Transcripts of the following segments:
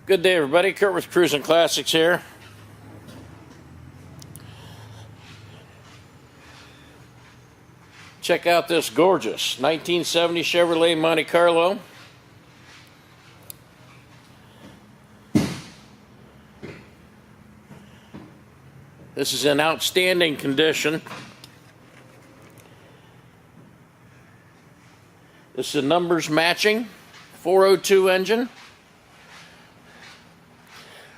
Good day, everybody. Kurt with Cruisin Classics here. Check out this gorgeous 1970 Chevrolet Monte Carlo. This is in outstanding condition. This is a numbers matching 402 engine.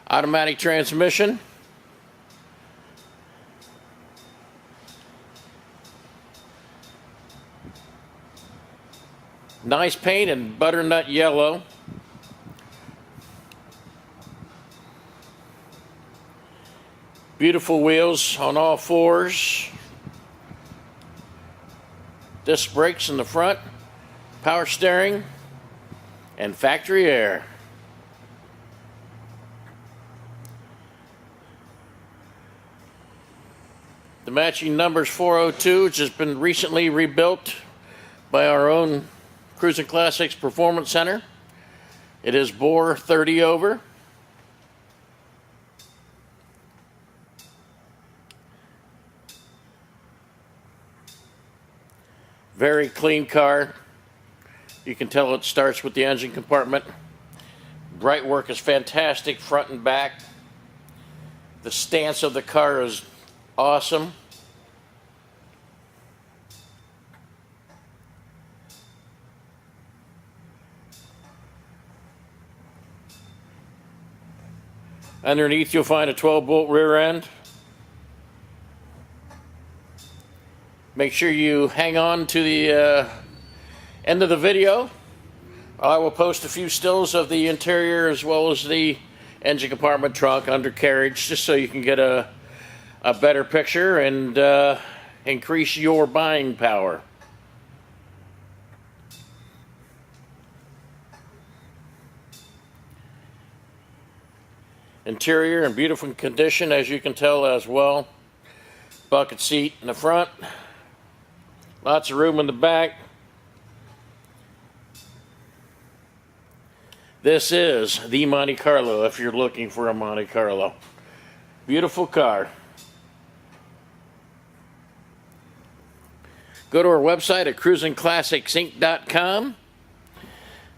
Automatic transmission. Nice paint in butternut yellow. Beautiful wheels on all fours. Disc brakes in the front. Power steering. And factory air. The matching number's 402, which has been recently rebuilt by our own Cruisin Classics Performance Center. It is bore 30 over. Very clean car. You can tell it starts with the engine compartment. Bright work is fantastic, front and back. The stance of the car is awesome. Underneath you'll find a 12-bolt rear end. Make sure you hang on to the end of the video. I will post a few stills of the interior as well as the engine compartment, trunk, undercarriage, just so you can get a better picture and increase your buying power. Interior in beautiful condition, as you can tell as well. Bucket seat in the front. Lots of room in the back. This is the Monte Carlo if you're looking for a Monte Carlo. Beautiful car. Go to our website at cruisinclassicsinc.com.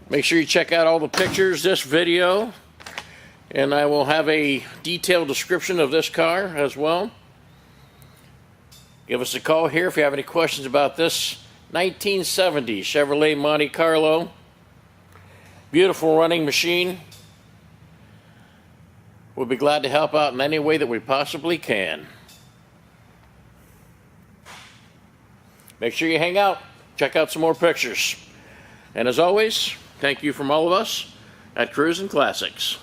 Make sure you check out all the pictures, this video, and I will have a detailed description of this car as well. Give us a call here if you have any questions about this 1970 Chevrolet Monte Carlo. Beautiful running machine. We'll be glad to help out in any way that we possibly can. Make sure you hang out, check out some more pictures. And as always, thank you from all of us at Cruisin Classics.